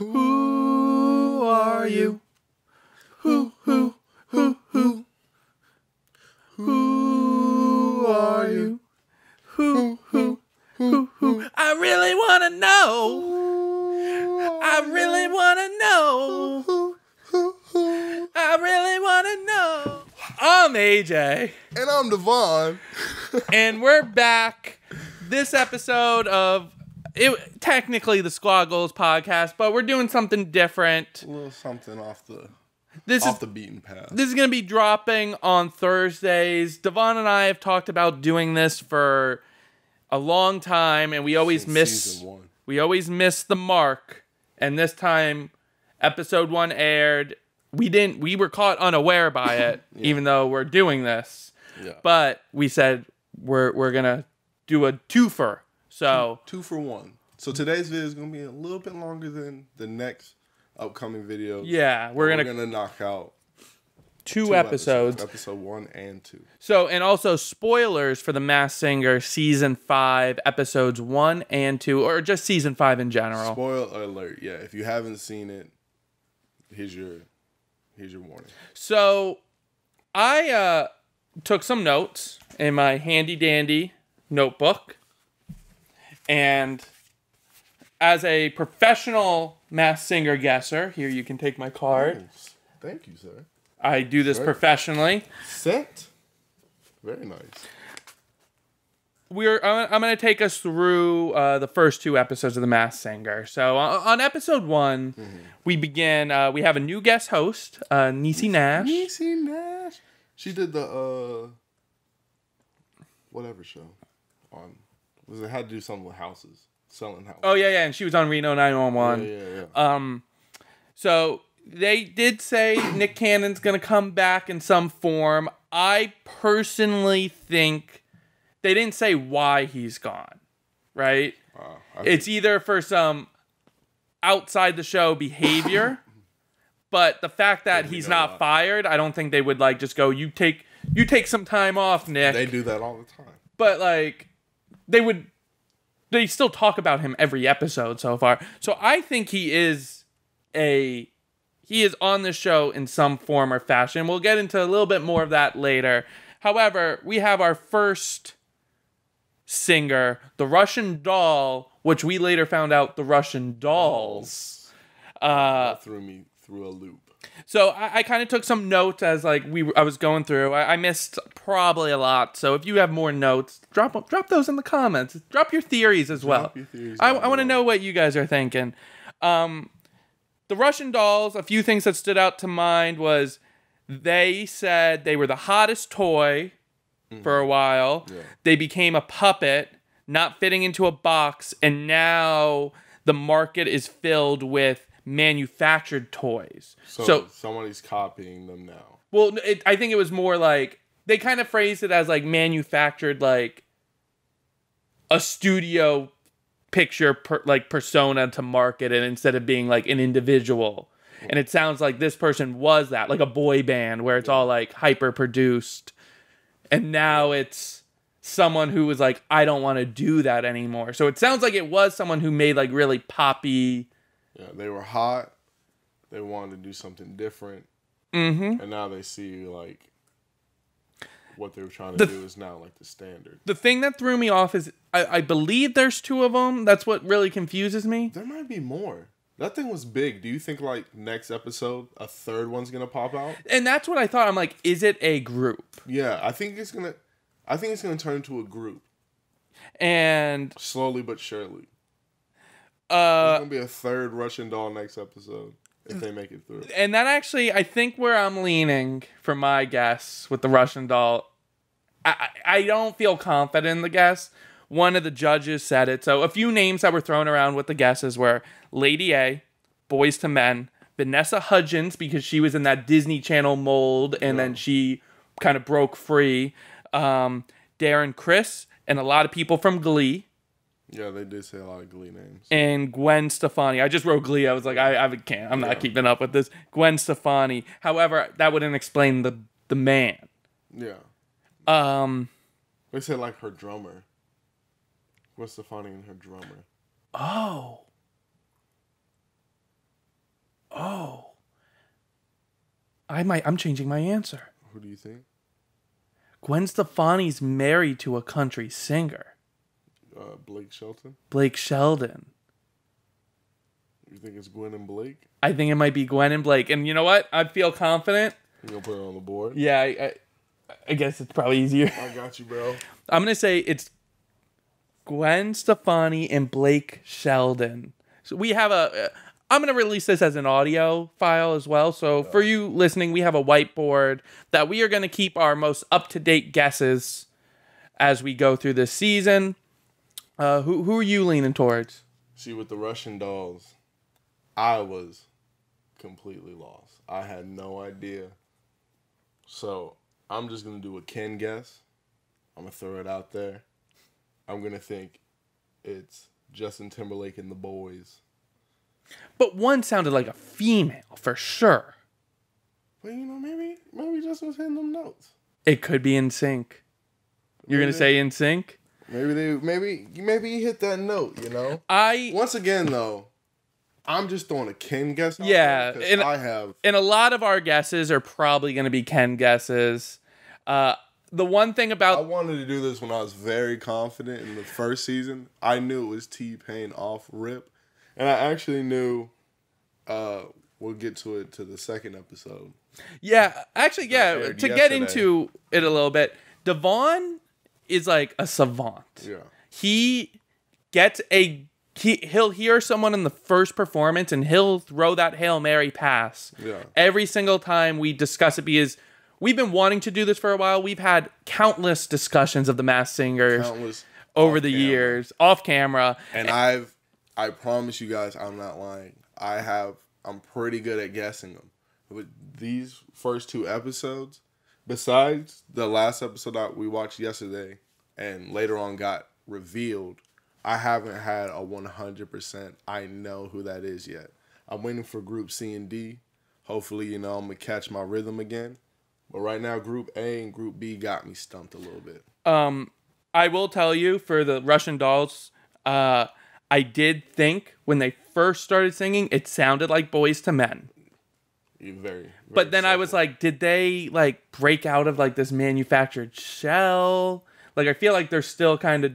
Who are you? Who are you? Who? I really want to know. I really want to know. I really want to know. I'm AJ. And I'm Devonne. And we're back. This episode of technically the Squad Goals podcast, but we're doing something different. A little something off the beaten path. This is going to be dropping on Thursdays. Devonne and I have talked about doing this for a long time, and we always miss the mark. And this time, episode 1 aired. We were caught unaware by it, yeah. Even though we're doing this. Yeah. But we said we're gonna do a twofer. So two for one. So today's video is gonna be a little bit longer than the next upcoming video. Yeah, we're gonna knock out two episodes. Episode 1 and 2. So, and also spoilers for The Masked Singer season 5, episodes 1 and 2, or just season 5 in general. Spoiler alert! Yeah, if you haven't seen it, here's your warning. So, I took some notes in my handy dandy notebook, and as a professional Masked Singer guesser, here you can take my card. Thank you, sir. I do this professionally. Set. Very nice. I'm going to take us through the first 2 episodes of The Masked Singer. So on episode 1, we begin. We have a new guest host, Niecy Nash. Niecy Nash. She did the whatever show on. It had to do something with houses, selling houses. Oh yeah, and she was on Reno 911. Yeah. So they did say Nick Cannon's going to come back in some form. I personally think they didn't say why he's gone, right? It's either for some outside the show behavior, but the fact that he's not fired, I don't think they would just go, you take some time off, Nick. They do that all the time. But they still talk about him every episode so far. So I think he is on the show in some form or fashion. We'll get into a little bit more of that later. However, we have our first singer, the Russian doll, which we later found out the Russian dolls. That threw me through a loop. So I kind of took some notes as I was going through. I missed probably a lot. So if you have more notes, drop those in the comments. Drop your theories as well. I want to know what you guys are thinking. The Russian dolls, a few things that stood out to mind was they said they were the hottest toy for a while. Yeah. They became a puppet, not fitting into a box, and now the market is filled with manufactured toys. So somebody's copying them now. Well, I think it was more they kind of phrased it as manufactured, a studio picture persona to market it instead of being an individual. And it sounds like this person was that, like a boy band where it's all hyper produced. And now it's someone who was I don't want to do that anymore. So it sounds like it was someone who made really poppy. Yeah, they were hot. They wanted to do something different. Mm-hmm. And now they see what they were trying to do is now the standard. The thing that threw me off is I believe there's 2 of them. That's what really confuses me. There might be more. That thing was big. Do you think next episode a third one's gonna pop out? And that's what I thought. I'm is it a group? Yeah, I think it's gonna turn into a group. And slowly but surely. There's gonna be a third Russian doll next episode if they make it through. And that actually, I think where I'm leaning for my guess with the Russian doll, I don't feel confident in the guess. One of the judges said it. So a few names that were thrown around with the guesses were Lady A, Boys to Men, Vanessa Hudgens, because she was in that Disney Channel mold, and then she kind of broke free. Darren Criss, and a lot of people from Glee. Yeah, they did say a lot of Glee names. And Gwen Stefani. I just wrote Glee. I was I can't. I'm not keeping up with this. Gwen Stefani. However, that wouldn't explain the man. Yeah. They said her drummer. Gwen Stefani and her drummer. Oh. I'm changing my answer. Who do you think? Gwen Stefani's married to a country singer. Blake Shelton? Blake Sheldon. You think it's Gwen and Blake? I think it might be Gwen and Blake. And you know what? I feel confident. You gonna put it on the board? Yeah, I guess it's probably easier. I got you, bro. I'm going to say it's Gwen Stefani and Blake Sheldon. So we have I'm going to release this as an audio file as well. So for you listening, we have a whiteboard that we are going to keep our most up-to-date guesses as we go through this season. Who are you leaning towards? See, with the Russian dolls, I was completely lost. I had no idea. So I'm just going to do a Ken guess. I'm going to throw it out there. I'm going to think it's Justin Timberlake and the boys. But one sounded like a female, for sure. But, maybe Justin was hitting them notes. It could be In Sync. You're going to say In Sync? Maybe he hit that note, Once again, though, I'm just throwing a Ken guess out there because and a lot of our guesses are probably going to be Ken guesses. The one thing about... I wanted to do this when I was very confident in the first season. I knew it was T-Pain off rip. And I actually knew we'll get to it to the second episode. Yeah, actually, to get into it a little bit, Devonne is like a savant. Yeah. He'll hear someone in the first performance and he'll throw that Hail Mary pass. Yeah. Every single time we discuss it because we've been wanting to do this for a while. We've had countless discussions of the Masked Singers over the years, off camera. And I promise you guys, I'm not lying. I'm pretty good at guessing them. But these first two episodes, besides the last episode that we watched yesterday and later on got revealed, I haven't had a 100% I know who that is yet. I'm waiting for Group C and D. Hopefully, I'm going to catch my rhythm again. But right now, Group A and Group B got me stumped a little bit. I will tell you, for the Russian dolls, I did think when they first started singing, it sounded like Boys to Men. Very but then simple. I was like, did they break out of this manufactured shell? I feel like they're still kind of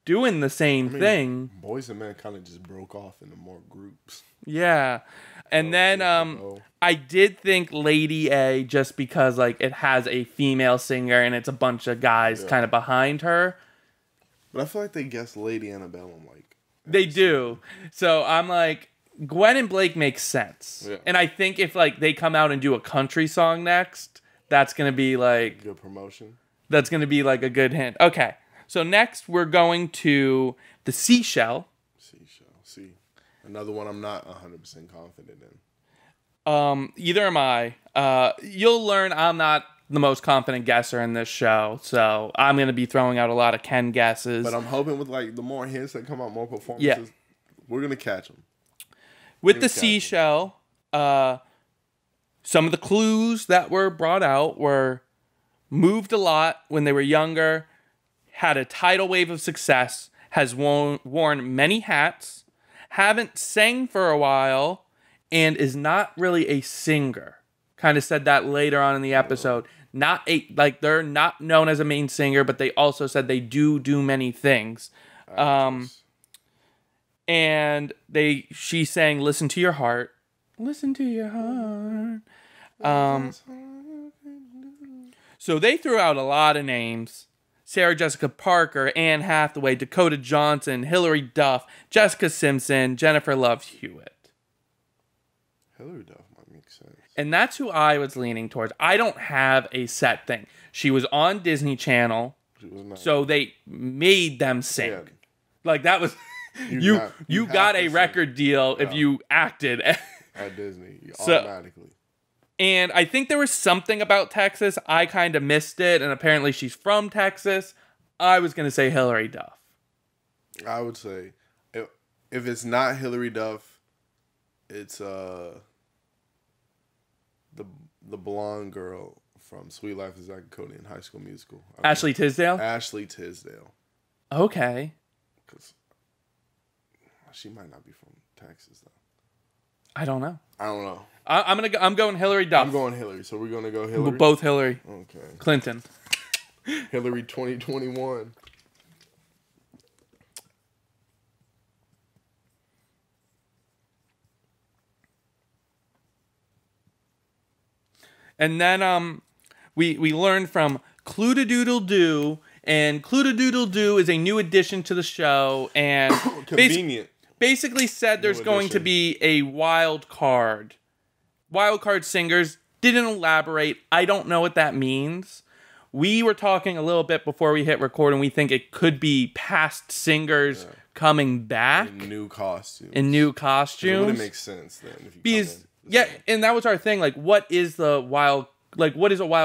doing the same thing. Boys and Men kind of just broke off into more groups. Yeah. And then I did think Lady A, just because it has a female singer and it's a bunch of guys kind of behind her. But I feel like they guessed Lady Annabelle. They do. So I'm like, Gwen and Blake makes sense. Yeah. And I think if they come out and do a country song next, that's going to be good promotion. That's going to be a good hint. Okay. So next we're going to the Seashell. See. Another one I'm not 100% confident in. Either am I. You'll learn I'm not the most confident guesser in this show, so I'm going to be throwing out a lot of Ken guesses. But I'm hoping with the more hints that come out, more performances, we're going to catch them. With the Seashell, some of the clues that were brought out were moved a lot when they were younger, had a tidal wave of success, has worn many hats, haven't sang for a while, and is not really a singer. Kind of said that later on in the episode. They're not known as a main singer, but they also said they do many things. And she sang "Listen to Your Heart." Listen to your heart. So they threw out a lot of names. Sarah Jessica Parker, Anne Hathaway, Dakota Johnson, Hilary Duff, Jessica Simpson, Jennifer Love Hewitt. Hilary Duff might make sense. And that's who I was leaning towards. I don't have a set thing. She was on Disney Channel, so they made them sing. Yeah. That was... you got a record deal if you acted at Disney automatically. And I think there was something about Texas. I kind of missed it, and apparently she's from Texas. I was going to say Hilary Duff. I would say if it's not Hilary Duff, it's the blonde girl from Sweet Life of Zack and Cody in High School Musical. Ashley Tisdale? Ashley Tisdale. Okay. Because she might not be from Texas, though. I don't know. I'm going Hillary Duff. I'm going Hillary. So we're gonna go Hillary. Both Hillary. Okay. Clinton. Hillary 2021. And then we learned from Cluedo-Doodle-Doo, and Cluedo-Doodle-Doo is a new addition to the show, and convenient. Basically said there's going to be a wild card. Wild card singers. Didn't elaborate. I don't know what that means. We were talking a little bit before we hit record, and we think it could be past singers coming back. In new costumes. It wouldn't make sense then. If you because, yeah, and that was our thing. Like, what is a wild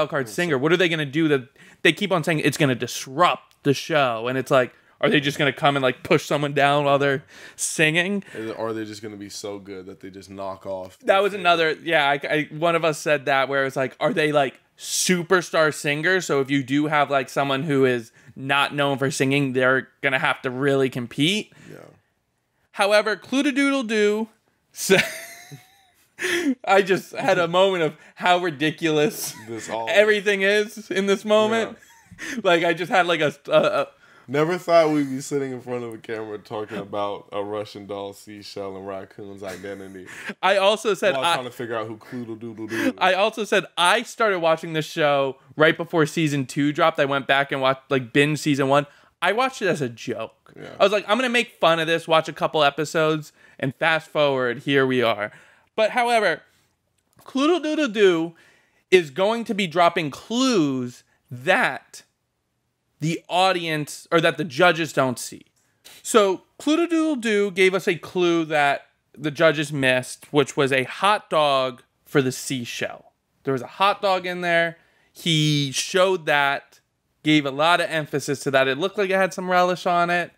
card singer? What are they going to do that they keep on saying it's going to disrupt the show? And it's like, are they just going to come and like push someone down while they're singing? Or are they just going to be so good that they just knock off? That was another, one of us said that, where it's like, are they like superstar singers? So if you do have like someone who is not known for singing, they're going to have to really compete. Yeah. However, Cluedo-Doodle-Doo said... I just had a moment of how ridiculous everything is in this moment. Yeah. Like, I just had like a Never thought we'd be sitting in front of a camera talking about a Russian doll, seashell, and raccoon's identity. I also said while trying to figure out who Cluedo-Doodle-Doo is. I also said I started watching this show right before season 2 dropped. I went back and watched binge season 1. I watched it as a joke. Yeah. I was like, I'm gonna make fun of this, watch a couple episodes, and fast forward, here we are. But however, Cluedo-Doodle-Doo is going to be dropping clues that the audience, or that the judges don't see. So Cluedo-Doodle-Doo gave us a clue that the judges missed, which was a hot dog for the seashell. There was a hot dog in there. He showed that, gave a lot of emphasis to that. It looked like it had some relish on it.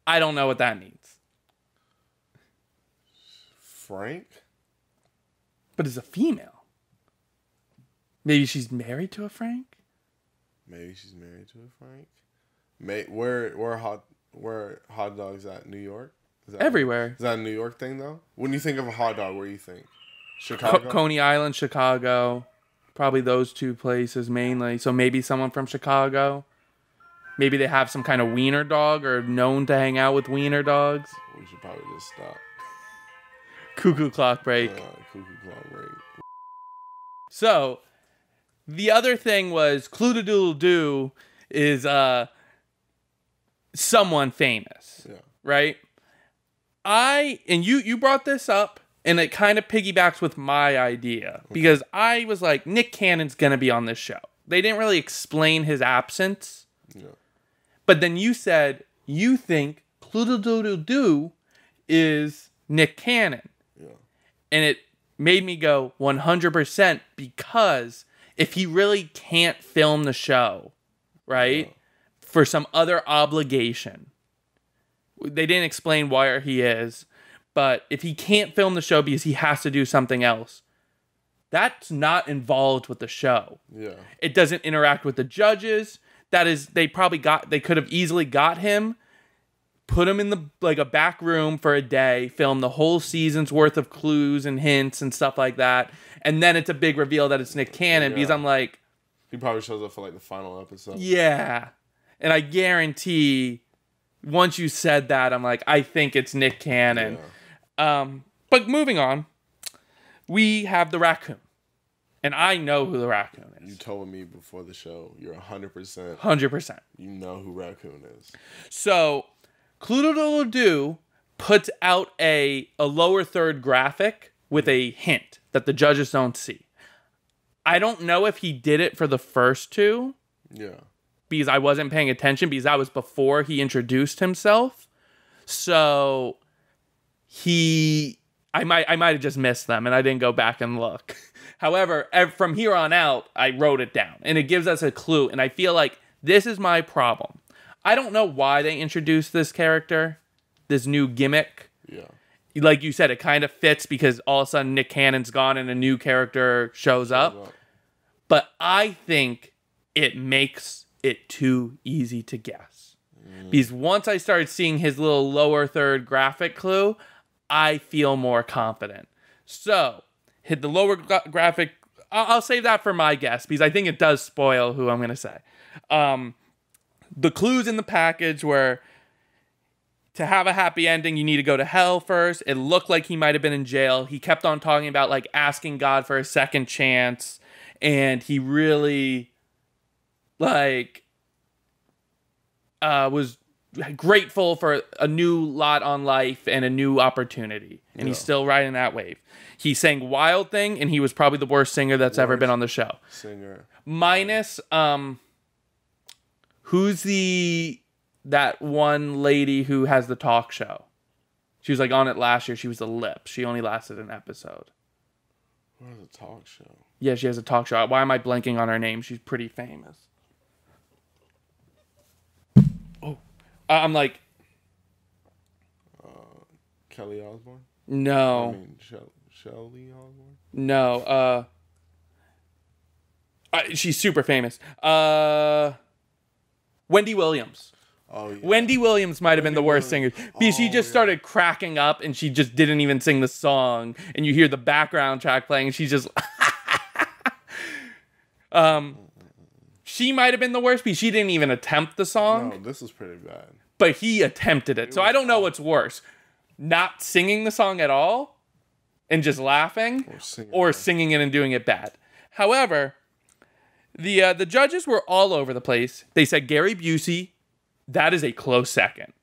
I don't know what that means. Frank? But it's a female. Maybe she's married to a Frank? Maybe she's married to a Frank. Where hot dogs at? New York? Everywhere. Is that a New York thing though? When you think of a hot dog, where do you think? Chicago? Coney Island, Chicago. Probably those two places mainly. So maybe someone from Chicago. Maybe they have some kind of wiener dog or known to hang out with wiener dogs. We should probably just stop. Cuckoo clock break. Cuckoo clock break. So, the other thing was Cluedo-Doodle-Doo is someone famous. Yeah. Right? And you brought this up, and it kind of piggybacks with my idea. Because I was like, Nick Cannon's going to be on this show. They didn't really explain his absence. Yeah. But then you said you think Cluedo-Doodle-Doo is Nick Cannon. Yeah. And it made me go 100% because if he really can't film the show, right, for some other obligation, they didn't explain where he is, but if he can't film the show because he has to do something else, that's not involved with the show. Yeah. It doesn't interact with the judges. That is, they could have easily got him, put him in a back room for a day, film the whole season's worth of clues and hints and stuff like that, and then it's a big reveal that it's Nick Cannon, because I'm like... He probably shows up for like the final episode. Yeah. And I guarantee, once you said that, I'm like, I think it's Nick Cannon. Yeah. But moving on, we have the raccoon. And I know who the raccoon is. You told me before the show, you're 100%. 100%. You know who raccoon is. So... Cluedo-Doodle-Doo puts out a lower third graphic with a hint that the judges don't see. I don't know if he did it for the first two. Yeah. Because I wasn't paying attention, because that was before he introduced himself. So I might have just missed them and I didn't go back and look. However, from here on out, I wrote it down and it gives us a clue. And I feel like this is my problem. I don't know why they introduced this character, this new gimmick. Yeah. Like you said, it kind of fits because all of a sudden Nick Cannon's gone and a new character shows up. But I think it makes it too easy to guess. Because once I started seeing his little lower third graphic clue, I feel more confident. So, hit the lower graphic. I'll save that for my guess because I think it does spoil who I'm going to say. The clues in the package were to have a happy ending, you need to go to hell first. It looked like he might have been in jail. He kept on talking about like asking God for a second chance, and he really like was grateful for a new lot on life and a new opportunity, and he's still riding that wave. He sang Wild Thing, and he was probably the worst singer that's ever been on the show. Minus who's that one lady who has the talk show? She was like on it last year. She was the Lip. She only lasted an episode. What is a talk show? Yeah, she has a talk show. Why am I blanking on her name? She's pretty famous. Oh, I'm like Kelly Osbourne? No. I mean, Shelly Osbourne? No. She's super famous. Wendy Williams. Oh, yeah. Wendy Williams might have been the worst singer because she just started cracking up and she just didn't even sing the song. And you hear the background track playing and she's just... She might have been the worst because she didn't even attempt the song. No, this was pretty bad. But he attempted it. So I don't know what's worse. Not singing the song at all and just laughing, or singing it and doing it bad. However, the judges were all over the place. They said Gary Busey. That is a close second.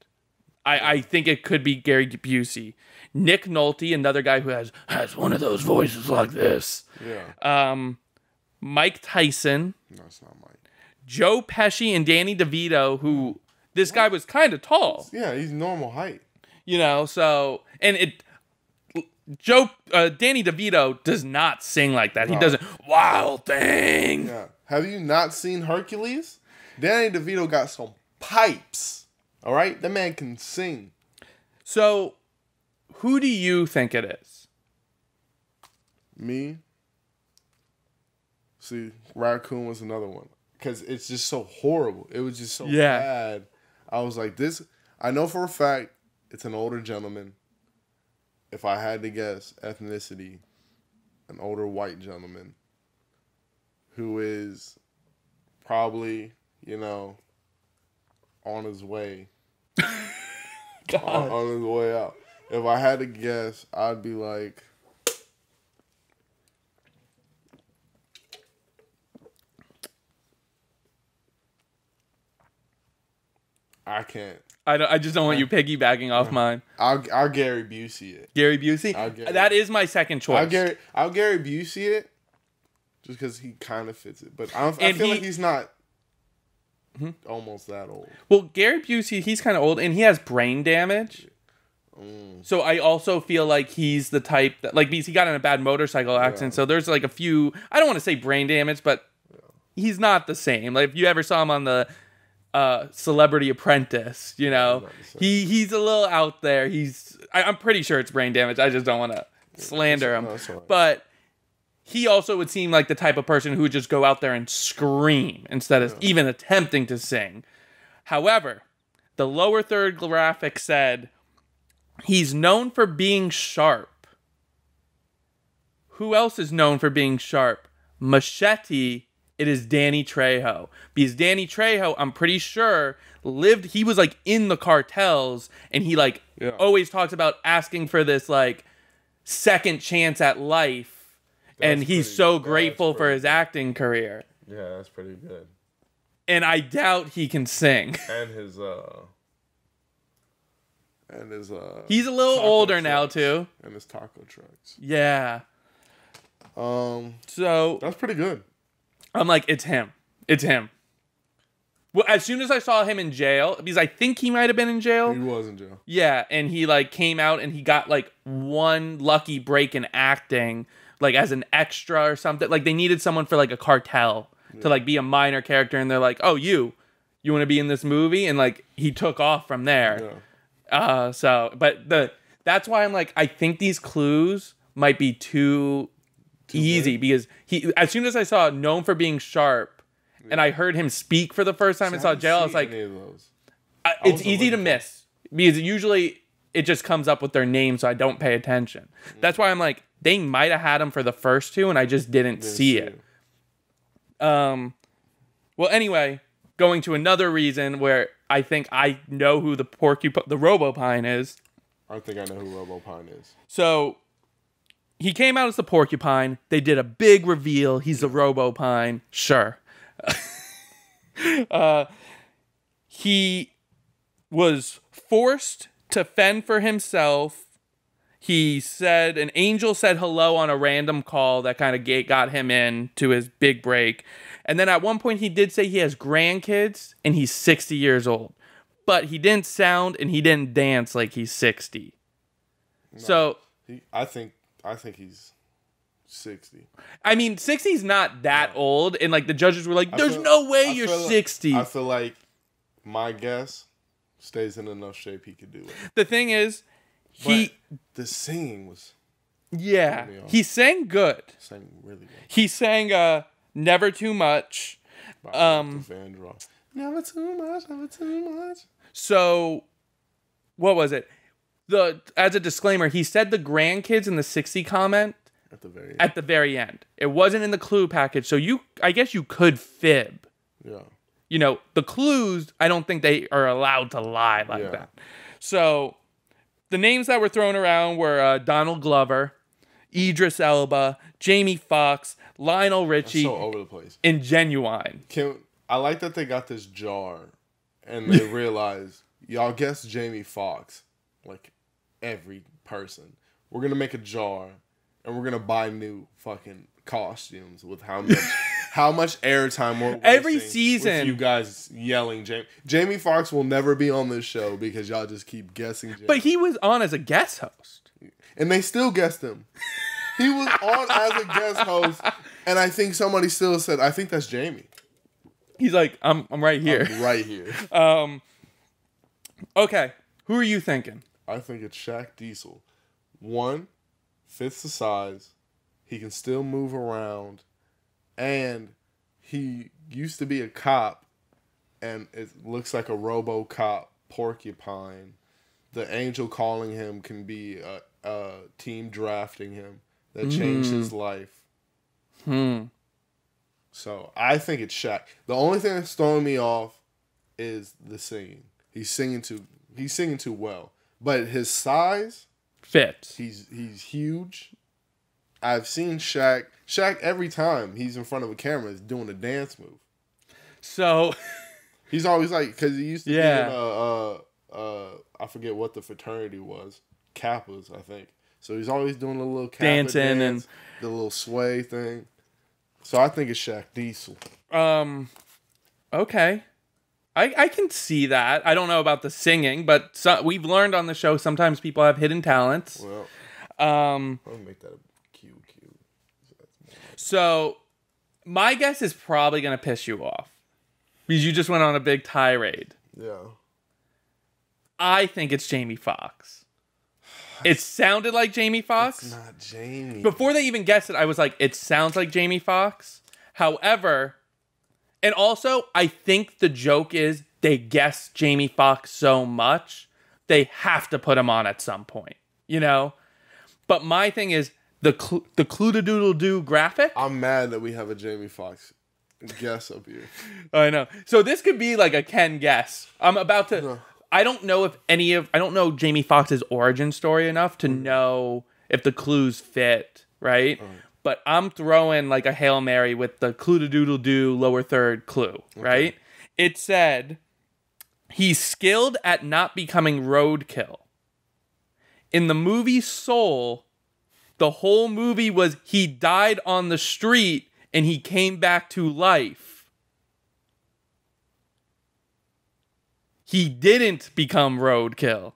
I think it could be Gary Busey. Nick Nolte, another guy who has one of those voices like this. Yeah. Mike Tyson. No, it's not Mike. Joe Pesci and Danny DeVito, who this guy was kind of tall. Yeah, he's normal height. You know, so Danny DeVito does not sing like that. No. He doesn't Wild Thing. Yeah. Have you not seen Hercules? Danny DeVito got some pipes. All right? That man can sing. So, who do you think it is? Me? See, Raccoon was another one. Because it's just so horrible. It was just so bad. I was like, this... I know for a fact it's an older gentleman. If I had to guess ethnicity, an older white gentleman who is probably, on his way. on his way out. If I had to guess, I'd be like... I can't. I just don't want you piggybacking off mine. I'll Gary Busey it. Gary Busey? That is my second choice. I'll Gary Busey it just because he kind of fits it. But I feel like he's not almost that old. Well, Gary Busey, he's kind of old and he has brain damage. So I also feel like he's the type that, like, because he got in a bad motorcycle accident. So there's like a few, I don't want to say brain damage, but he's not the same. Like if you ever saw him on the Celebrity Apprentice, he's a little out there. I'm pretty sure it's brain damage. I just don't want to slander him. But he also would seem like the type of person who would just go out there and scream instead of even attempting to sing. However, the lower third graphic said he's known for being sharp. Who else is known for being sharp? Machete. It is Danny Trejo. Because Danny Trejo, I'm pretty sure, he was like in the cartels, and he always talks about asking for this like second chance at life. And he's so grateful for his acting career. Yeah, that's pretty good. And I doubt he can sing. And his he's a little older now too. And his taco trucks. Yeah. So that's pretty good. I'm like, it's him. It's him. Well, as soon as I saw him in jail, because I think he might have been in jail. He was in jail. Yeah, and he came out and he got one lucky break in acting, as an extra or something. Like they needed someone for a cartel to be a minor character, and they're like, "Oh, you want to be in this movie?" And he took off from there. Yeah. That's why I'm like, I think these clues might be too easy because as soon as I saw known for being sharp and I heard him speak for the first time and saw jail, I was like, it's easy to miss because usually it just comes up with their name, so I don't pay attention. That's why I'm like, they might have had him for the first two, and I just didn't see it. Well, anyway, going to another reason where I think I know who the Robopine is. I think I know who Robopine is. So, he came out as the porcupine. They did a big reveal. He's the Robopine. Sure. He was forced to fend for himself. He said an angel said hello on a random call that kind of got him in to his big break. And then at one point he did say he has grandkids and he's 60 years old. But he didn't sound and he didn't dance like he's 60. No, so I think he's 60. I mean, 60 is not that old, and like the judges were like, "There's no way you're 60." I feel like my guess stays in enough shape he could do it. The thing is, the singing was he sang good. Sang really good. He sang "Never Too Much." Never too much, never too much. So, what was it? As a disclaimer, he said the grandkids in the 60 comment at the very end. It wasn't in the clue package, so I guess you could fib. Yeah. You know, the clues, I don't think they are allowed to lie like that. So, the names that were thrown around were Donald Glover, Idris Elba, Jamie Foxx, Lionel Richie. That's so over the place. And Genuine. I like that they got this jar, and they realized, y'all guessed Jamie Foxx. Like, every person. We're going to make a jar, and we're going to buy new fucking costumes with how much airtime we're every season with you guys yelling Jamie Foxx will never be on this show because y'all just keep guessing Jamie. But he was on as a guest host. And they still guessed him. He was on as a guest host, and I think somebody still said, I think that's Jamie. He's like, I'm right here. I'm right here. Okay. Who are you thinking? I think it's Shaq Diesel. One, fits the size. He can still move around. And he used to be a cop. And it looks like a RoboCop porcupine. The angel calling him can be a team drafting him. That changed his life. So, I think it's Shaq. The only thing that's throwing me off is the singing. He's singing too well. But his size fits. He's huge. I've seen Shaq. Shaq, every time he's in front of a camera, is doing a dance move. So he's always like, because he used to be in I forget what the fraternity was. Kappas, I think. So he's always doing a little Kappa dancing dance, the little sway thing. So I think it's Shaq Diesel. Okay. I can see that. I don't know about the singing, but we've learned on the show sometimes people have hidden talents. Well, I'll make that a Q. So, my guess is probably going to piss you off. Because you just went on a big tirade. Yeah. I think it's Jamie Foxx. It sounded like Jamie Foxx. It's not Jamie. Before they even guessed it, I was like, it sounds like Jamie Foxx. However... And also, I think the joke is they guess Jamie Foxx so much, they have to put him on at some point, you know? But my thing is, the Clue-da-doodle-doo graphic. I'm mad that we have a Jamie Foxx guess up here. I know. So this could be like a Ken guess. I'm about to... No. I don't know I don't know Jamie Foxx's origin story enough to know if the clues fit, right? But I'm throwing like a Hail Mary with the Clue-da-doodle-doo lower third clue, right? Okay. It said, he's skilled at not becoming roadkill. In the movie Soul, the whole movie was he died on the street and he came back to life. He didn't become roadkill.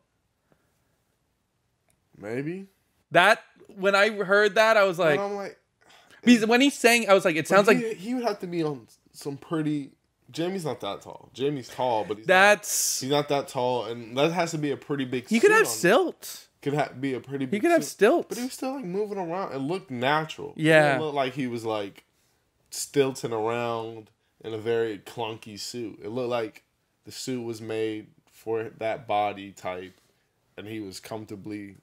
Maybe. When I heard that, I was like... Because when he's saying, I was like, it sounds like... He would have to be on some pretty... Jamie's not that tall. Jamie's tall, but he's not that tall, and that has to be a pretty big He could have stilts. Be a pretty big He could have stilts. But he was still, like, moving around. It looked natural. Yeah. It didn't look like he was, like, stilting around in a very clunky suit. It looked like the suit was made for that body type, and he was comfortably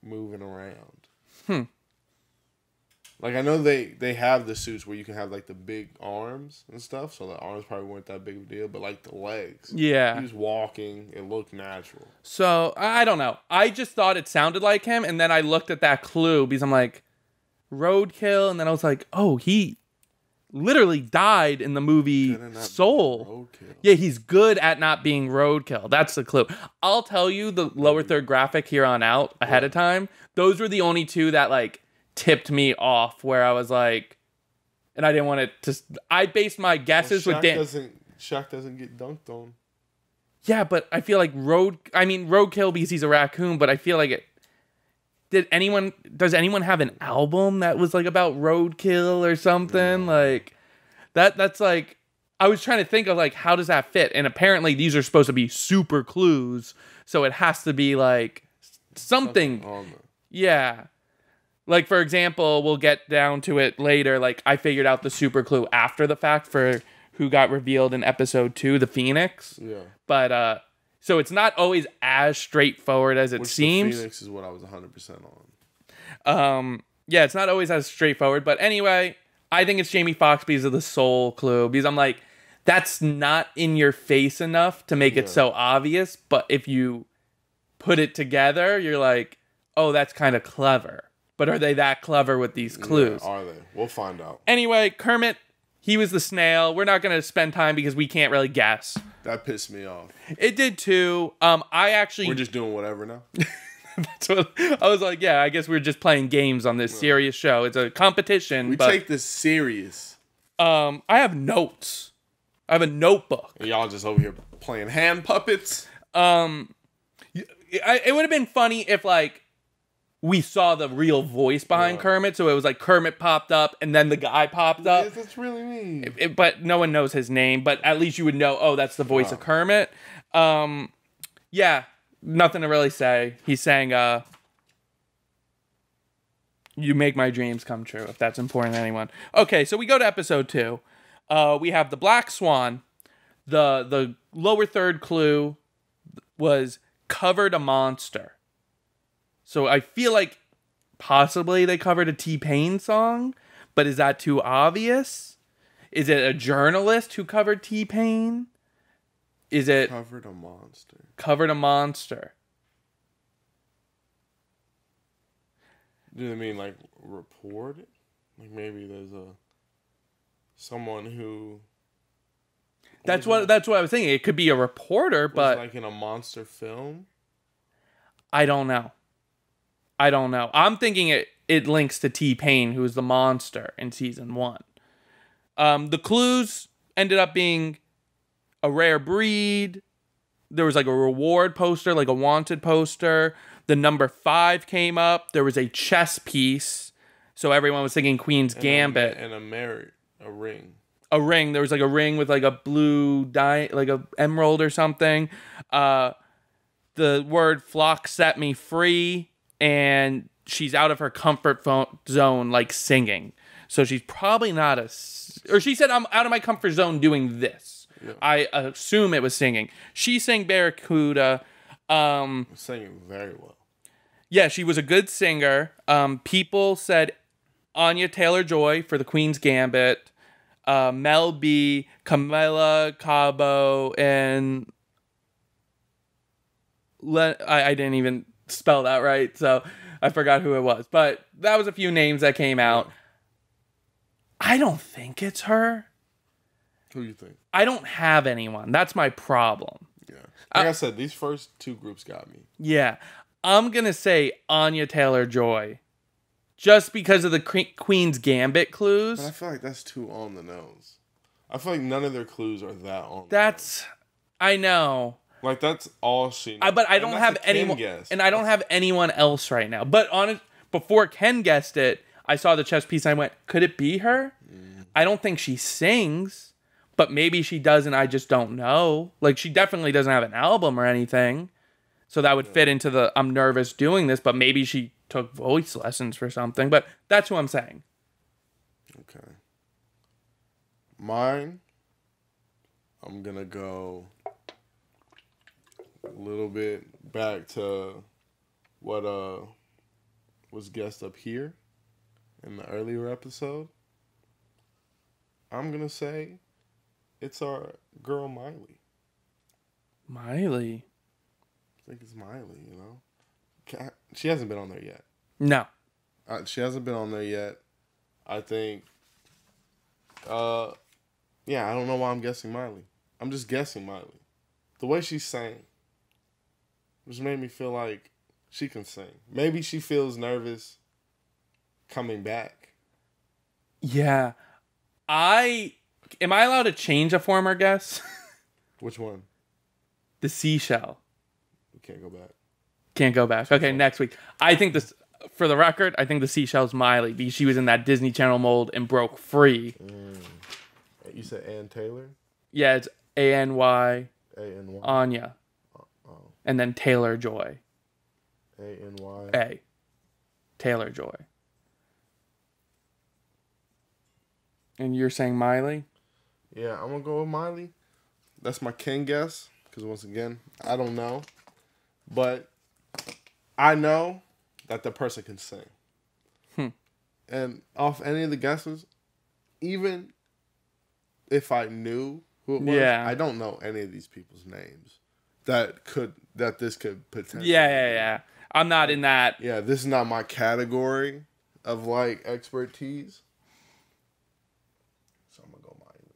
moving around. Like, I know they have the suits where you can have, like, the big arms and stuff, so the arms probably weren't that big of a deal, but, like, the legs. Yeah. He was walking. It looked natural. So, I don't know. I just thought it sounded like him, and then I looked at that clue because I'm like, roadkill, and then I was like, oh, he literally died in the movie Soul. Yeah, he's good at not being roadkill. That's the clue. I'll tell you the lower third graphic here on out ahead of time. Those were the only two that, like, tipped me off where I was like, and I didn't want it to. I based my guesses with Dan. Shaq doesn't get dunked on. Yeah, but I feel like roadkill because he's a raccoon. But I feel like it. Does anyone have an album that was like about roadkill or something like that? That's like I was trying to think of like how does that fit? And apparently these are supposed to be super clues, so it has to be like something. Yeah. Like, for example, we'll get down to it later. Like, I figured out the super clue after the fact for who got revealed in episode 2, the Phoenix. Yeah. But, so it's not always as straightforward as it seems. The Phoenix is what I was 100% on. Yeah, it's not always as straightforward. But anyway, I think it's Jamie Foxx because of the soul clue. Because I'm like, that's not in your face enough to make it so obvious. But if you put it together, you're like, oh, that's kind of clever. But are they that clever with these clues? Yeah, are they? We'll find out. Anyway, Kermit, he was the snail. We're not going to spend time because we can't really guess. That pissed me off. It did too. We're just doing whatever now. That's what I was like. Yeah, I guess we're just playing games on this serious show. It's a competition. We take this serious. I have notes. I have a notebook. And y'all just over here playing hand puppets. It would have been funny if like. We saw the real voice behind Kermit, so it was like Kermit popped up, and then the guy popped up. Yes, that's really me. But no one knows his name, but at least you would know, oh, that's the voice of Kermit. Yeah, nothing to really say. He's saying, you make my dreams come true, if that's important to anyone. Okay, so we go to episode 2. We have the Black Swan. The lower third clue was covered a monster. So I feel like possibly they covered a T-Pain song, but is that too obvious? Is it a journalist who covered T-Pain? Is it... Covered a monster. Covered a monster. Do they mean like reported? Like maybe there's someone who... That's what I was thinking. It could be a reporter, but... like in a monster film? I don't know. I'm thinking it links to T-Pain, who is the monster in season 1. The clues ended up being a rare breed. There was like a reward poster, like a wanted poster. The number 5 came up. There was a chess piece. So everyone was thinking Queen's Gambit. And a ring. A ring. There was like a ring with like a blue like a emerald or something. The word flock set me free. And she's out of her comfort zone, like singing. So she's probably not or she said, I'm out of my comfort zone doing this. Yeah. I assume it was singing. She sang Barracuda. Singing very well. Yeah, she was a good singer. People said Anya Taylor-Joy for the Queen's Gambit. Mel B, Camila Cabello, and I didn't even spell that right, so I forgot who it was. But that was a few names that came out. I don't think it's her. Who do you think? I don't have anyone. That's my problem. Yeah. Like I said, these first 2 groups got me. Yeah. I'm going to say Anya Taylor-Joy. Just because of the Queen's Gambit clues. But I feel like that's too on the nose. I feel like none of their clues are that on the nose. I know. Like, that's all she knows. But I don't have anyone, and I don't have anyone else right now. But before Ken guessed it, I saw the chess piece and I went, could it be her? I don't think she sings, but maybe she does and I just don't know. Like, she definitely doesn't have an album or anything. So that would fit into the, I'm nervous doing this, but maybe she took voice lessons for something. But that's what I'm saying. Okay. Mine, I'm going to go a little bit back to what was guessed up here in the earlier episode, I'm going to say it's our girl Miley. Miley? I think it's Miley, you know? She hasn't been on there yet. No. She hasn't been on there yet. I think, I don't know why I'm guessing Miley. I'm just guessing Miley. The way she sang just made me feel like she can sing. Maybe she feels nervous coming back. Yeah. Am I allowed to change a former guess? Which one? The seashell. We can't go back. Can't go back. Okay, next week. I think this, for the record, I think the seashell's Miley because she was in that Disney Channel mold and broke free. You said Ann Taylor? Yeah, it's A-N-Y. A-N-Y? Anya. And then Taylor Joy. A-N-Y? A. Taylor Joy. And you're saying Miley? Yeah, I'm going to go with Miley. That's my king guess. Because once again, I don't know. But I know that the person can sing. And off any of the guesses, even if I knew who it was, I don't know any of these people's names that this could potentially Yeah. I'm not in that. Yeah, this is not my category of like expertise. So I'm gonna go Miley.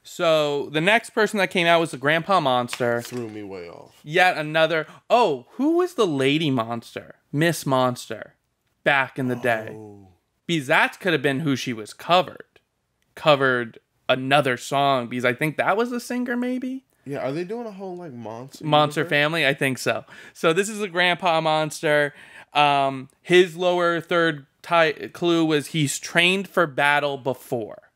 So the next person that came out was the Grandpa Monster. Threw me way off. Yet another. Oh, who was the Lady Monster? Miss Monster. Back in the day. Because that could have been who she was covered another song because I think that was the singer maybe. Yeah, are they doing a whole like Monster Family? I think so. So this is a Grandpa Monster. His lower third clue was he's trained for battle before.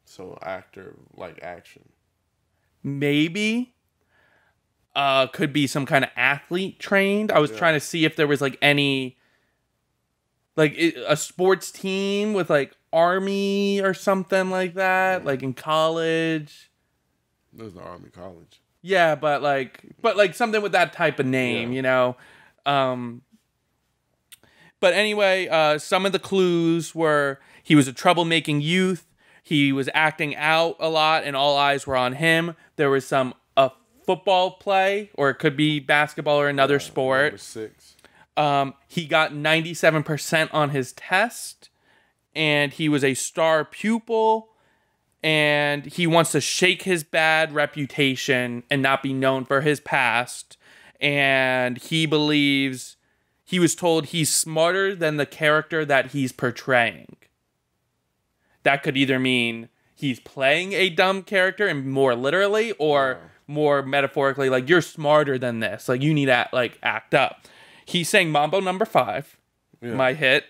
So actor, like action. Maybe. Could be some kind of athlete trained. I was trying to see if there was like any like a sports team with like Army or something like that, like in college. There's no Army college. Yeah, but like something with that type of name, you know. But anyway, some of the clues were he was a troublemaking youth. He was acting out a lot, and all eyes were on him. There was a football play, or it could be basketball or another sport. Number 6. He got 97% on his test, and he was a star pupil, and he wants to shake his bad reputation and not be known for his past, and he believes he was told he's smarter than the character that he's portraying. That could either mean he's playing a dumb character and more literally, or more metaphorically, like, you're smarter than this. Like, you need to act up. He sang Mambo Number 5, my hit.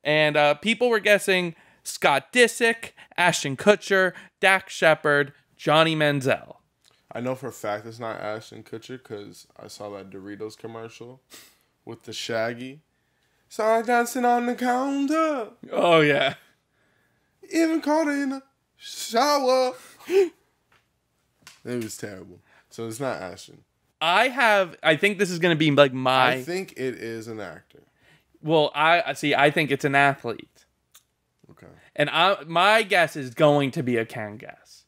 And people were guessing Scott Disick, Ashton Kutcher, Dak Shepard, Johnny Manziel. I know for a fact it's not Ashton Kutcher because I saw that Doritos commercial with the Shaggy. Started dancing on the counter. Oh, yeah. Even caught in the shower. It was terrible. So it's not Ashton. I think this is going to be like I think it is an actor. Well, I think it's an athlete. Okay. And my guess is going to be a Ken guess.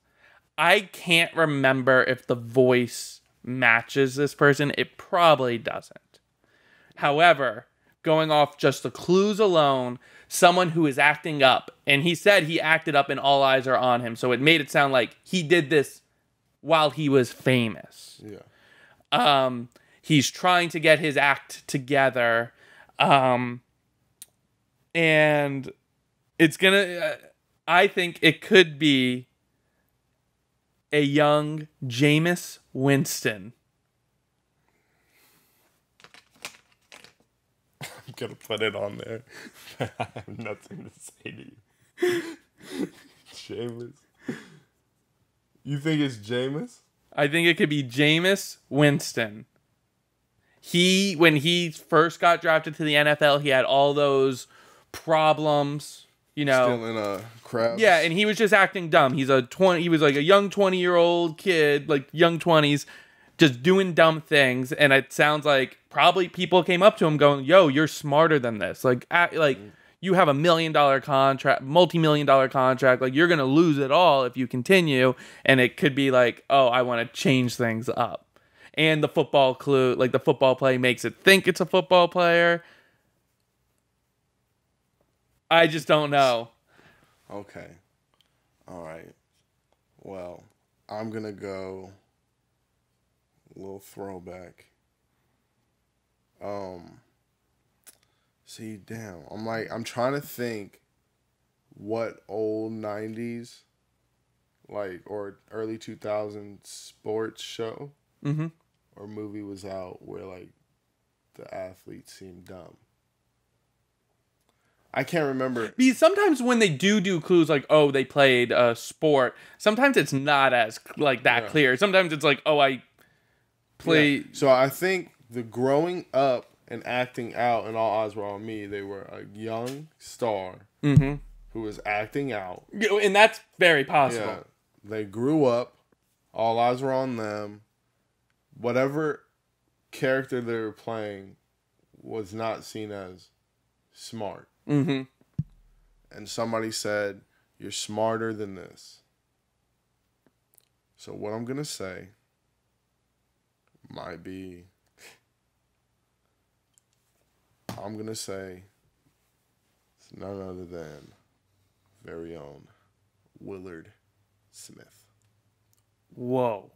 I can't remember if the voice matches this person. It probably doesn't. However, going off just the clues alone, someone who is acting up, and he said he acted up and all eyes are on him, so it made it sound like he did this while he was famous. Yeah. He's trying to get his act together, and it's gonna, I think it could be a young Jameis Winston. I'm gonna put it on there. I have nothing to say to you. Jameis. You think it's Jameis? I think it could be Jameis Winston. When he first got drafted to the NFL, he had all those problems you know, still in a crowd. Yeah, and he was just acting dumb. He was like a young 20-year-old kid, like young 20s, just doing dumb things. And it sounds like probably people came up to him going, "Yo, you're smarter than this. Like you have $1 million contract, multi-million-dollar contract. Like you're gonna lose it all if you continue." And it could be like, "Oh, I want to change things up." And the football clue, like the football play, makes it think it's a football player. I just don't know. Okay. All right. Well, I'm going to go a little throwback. See, damn. I'm trying to think what old 90s, like, or early 2000s sports show or movie was out where, like, the athletes seemed dumb. I can't remember. Because sometimes when they do clues like, oh, they played a sport, sometimes it's not as like that clear. Sometimes it's like, oh, I play. Yeah. So I think the growing up and acting out and All Eyes Were on Me, they were a young star who was acting out. And that's very possible. Yeah. They grew up. All eyes were on them. Whatever character they were playing was not seen as smart. Mm-hmm. And somebody said, "You're smarter than this." So what I'm going to say might be, I'm going to say it's none other than very own Willard Smith. Whoa.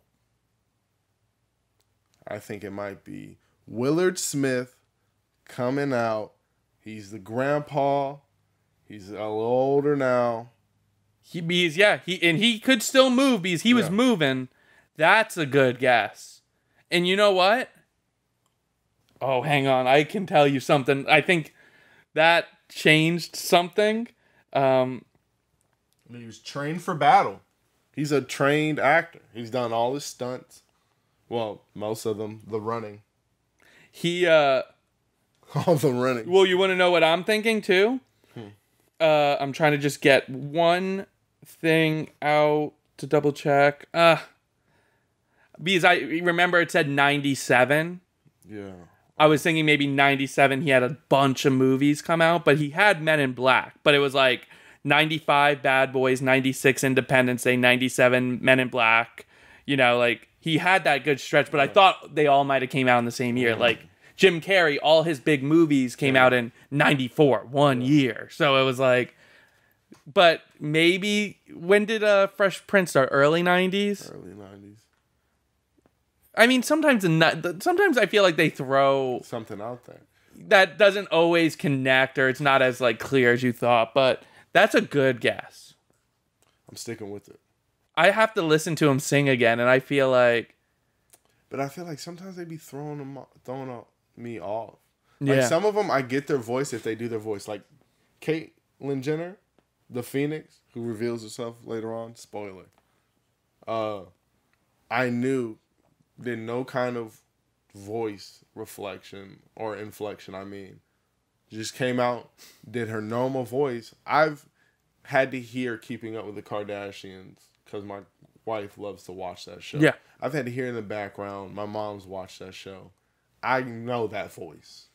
I think it might be Willard Smith coming out. He's the grandpa. He's a little older now. He could still move because he was moving. That's a good guess. And you know what? Oh, hang on. I can tell you something. I think that changed something. He was trained for battle. He's a trained actor. He's done all his stunts. Well, most of them. The running. All the running. Well, you want to know what I'm thinking too? I'm trying to just get one thing out to double check. Because I remember it said 97. Yeah. I was thinking maybe 97 he had a bunch of movies come out, but he had Men in Black. But it was like 95 Bad Boys, 96 Independence Day, 97 Men in Black. You know, like he had that good stretch, but I thought they all might have came out in the same year. Like Jim Carrey, all his big movies came out in 94, one year. So it was like, but maybe, when did Fresh Prince start? Early 90s? Early 90s. I mean, sometimes I feel like they throw something out there that doesn't always connect, or it's not as like clear as you thought, but that's a good guess. I'm sticking with it. I have to listen to him sing again, and I feel like... But I feel like sometimes they be throwing me off. Yeah. Like some of them, I get their voice if they do their voice. Like Caitlyn Jenner, the Phoenix, who reveals herself later on. Spoiler. I knew there's no kind of voice reflection or inflection, just came out, did her normal voice. I've had to hear Keeping Up with the Kardashians because my wife loves to watch that show. Yeah. I've had to hear in the background. My mom's watched that show. I know that voice.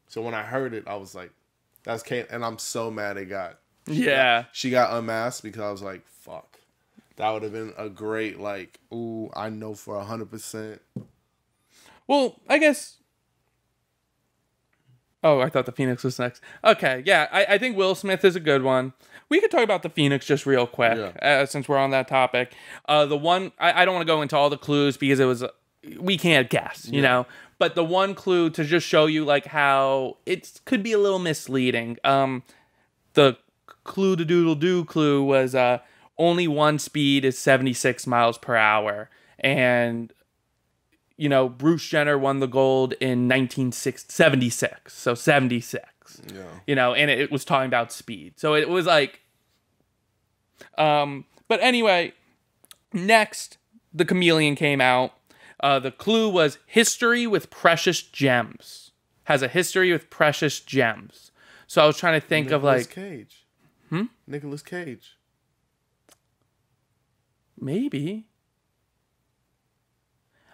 So when I heard it, I was like, that's Kate. And I'm so mad it got. She got unmasked because I was like, fuck. That would have been a great, like, ooh, I know for 100%. Well, I guess... Oh, I thought the Phoenix was next. Okay, yeah, I think Will Smith is a good one. We could talk about the Phoenix just real quick, since we're on that topic. The one, I don't want to go into all the clues because it was, we can't guess, you know? But the one clue to just show you, like, how it could be a little misleading. The clue to doodle-doo clue was... only one speed is 76 miles per hour. And, you know, Bruce Jenner won the gold in 1976. So 76. Yeah. You know, and it was talking about speed. So it was like... but anyway, next, The Chameleon came out. The clue was history with precious gems. Has a history with precious gems. So I was trying to think of like... Cage. Nicolas Cage. Maybe.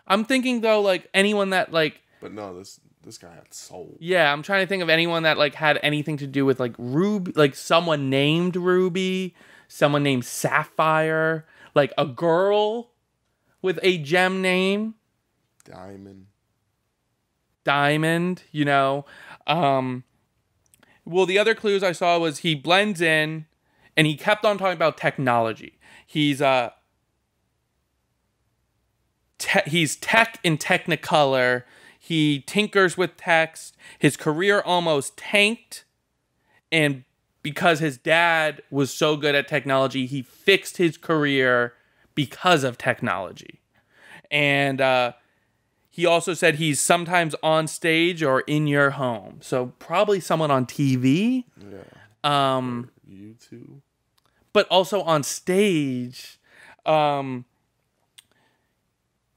I'm thinking though, like anyone that like. But no, this guy had soul. Yeah, I'm trying to think of anyone that like had anything to do with like Ruby, like someone named Ruby, someone named Sapphire, like a girl with a gem name. Diamond, you know. Well, the other clues I saw was he blends in, and he kept on talking about technology. He's tech in Technicolor. He tinkers with text. His career almost tanked, and because his dad was so good at technology, he fixed his career because of technology. And he also said he's sometimes on stage or in your home. So probably someone on TV. Yeah. YouTube. But also on stage.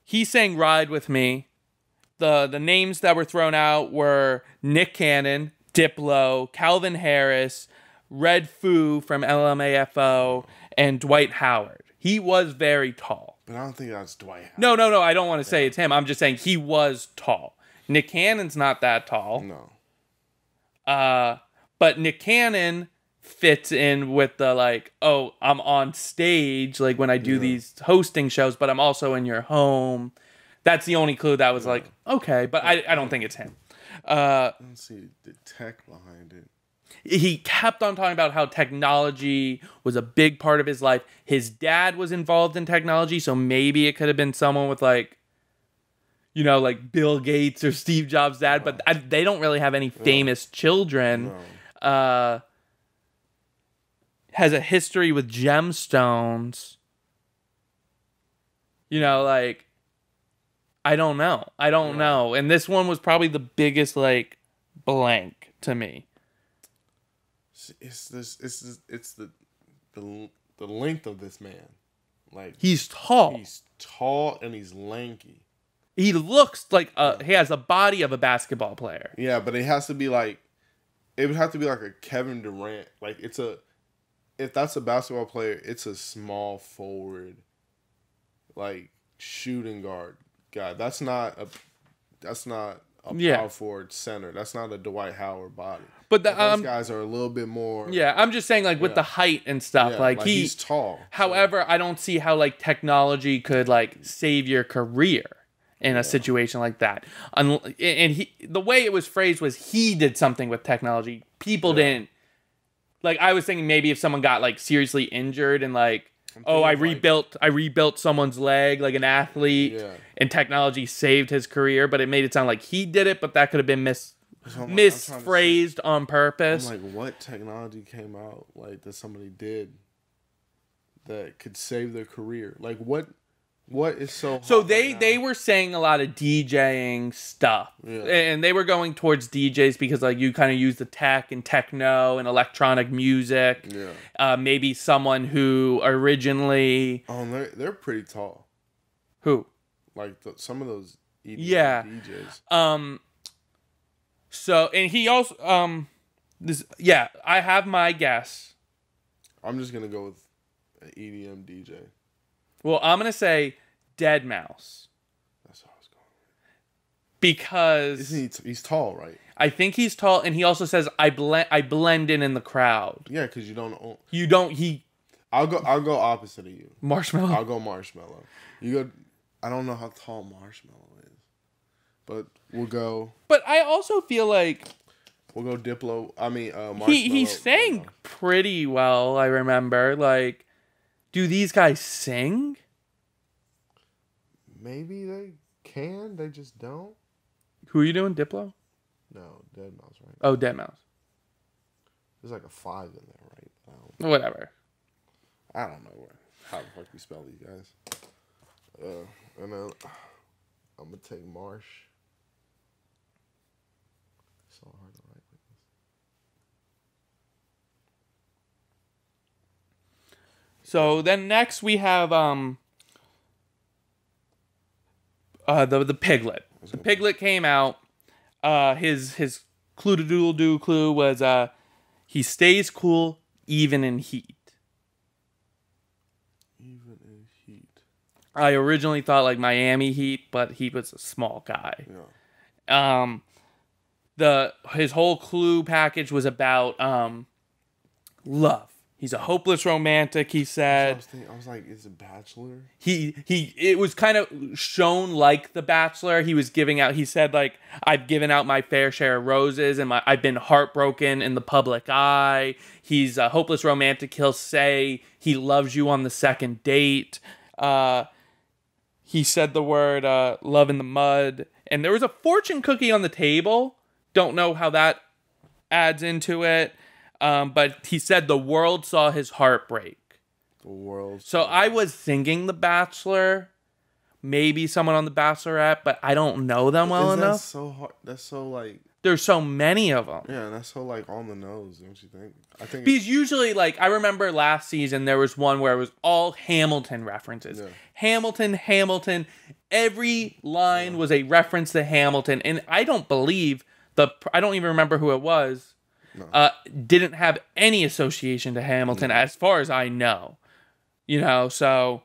He's saying Ride With Me. The names that were thrown out were Nick Cannon, Diplo, Calvin Harris, Red Foo from LMAFO, and Dwight Howard. He was very tall. But I don't think that's Dwight Howard. No. I don't want to say it's him. I'm just saying he was tall. Nick Cannon's not that tall. No. But Nick Cannon fits in with the like, oh, I'm on stage like when I do these hosting shows, but I'm also in your home. That's the only clue that was like, okay, but I don't think it's him. Let's see the tech behind it. He kept on talking about how technology was a big part of his life. His dad was involved in technology, so maybe it could have been someone with like, you know, like Bill Gates or Steve Jobs' dad, but they don't really have any famous children. No. Has a history with gemstones. You know, like, I don't know. And this one was probably the biggest, like, blank to me. It's the length of this man. Like, he's tall. He's tall and he's lanky. He looks like he has the body of a basketball player. Yeah, but it has to be like, it would have to be like a Kevin Durant. Like if that's a basketball player, it's a small forward, like shooting guard guy. That's not a power forward center. That's not a Dwight Howard body. But those guys are a little bit more. Yeah, I'm just saying, like with the height and stuff, like he's tall. However, I don't see how like technology could like save your career in a situation like that. And the way it was phrased was he did something with technology. People didn't. Like I was thinking maybe if someone got like seriously injured and like, I rebuilt someone's leg like an athlete, and technology saved his career, but it made it sound like he did it, but that could have been misphrased on purpose. I'm like, what technology came out like that somebody did that could save their career? Like what is so they were saying a lot of DJing stuff, and they were going towards DJs because like you kind of use the tech and techno and electronic music. Maybe someone who originally they're pretty tall. Who? Like some of those EDM DJs. So, and he also, I have my guess. I'm just going to go with an EDM DJ. Well, I'm going to say Dead Mouse. That's what I was going with. Because... he's tall, right? I think he's tall, and he also says, I blend in the crowd. Yeah, because you don't... You don't, I'll go opposite of you. Marshmallow? I'll go Marshmallow. You go... I don't know how tall Marshmallow is. But we'll go... But I also feel like... We'll go Diplo. I mean, Marshmallow. He sang pretty well, I remember. Like, do these guys sing? Maybe they can. They just don't. Who are you doing, Diplo? No, Dead Mouse, right? Oh, Dead Mouse. There's like a 5 in there, right? Whatever. I don't know how the fuck you spell these guys. And then I'm going to take Marsh. So hard to write with this. So then next we have the Piglet. The Piglet came out. His clue-to-doodle-doo clue was he stays cool, even in heat. Even in heat. I originally thought like Miami Heat, but he was a small guy. Yeah. His whole clue package was about love. He's a hopeless romantic, he said. I was like, is it Bachelor? It was kind of shown like The Bachelor. He was giving out, he said like, I've given out my fair share of roses and I've been heartbroken in the public eye. He's a hopeless romantic. He'll say he loves you on the second date. He said the word love in the mud. And there was a fortune cookie on the table. Don't know how that adds into it. But he said the world saw his heartbreak. The world. So I was thinking The Bachelor, maybe someone on The Bachelorette, but I don't know them well enough. That's so hard. That's so like. There's so many of them. Yeah, that's so like on the nose, don't you think? I think because usually, like I remember last season, there was one where it was all Hamilton references. Yeah. Hamilton. Every line was a reference to Hamilton, and I don't believe I don't even remember who it was. No. Didn't have any association to Hamilton as far as I know. So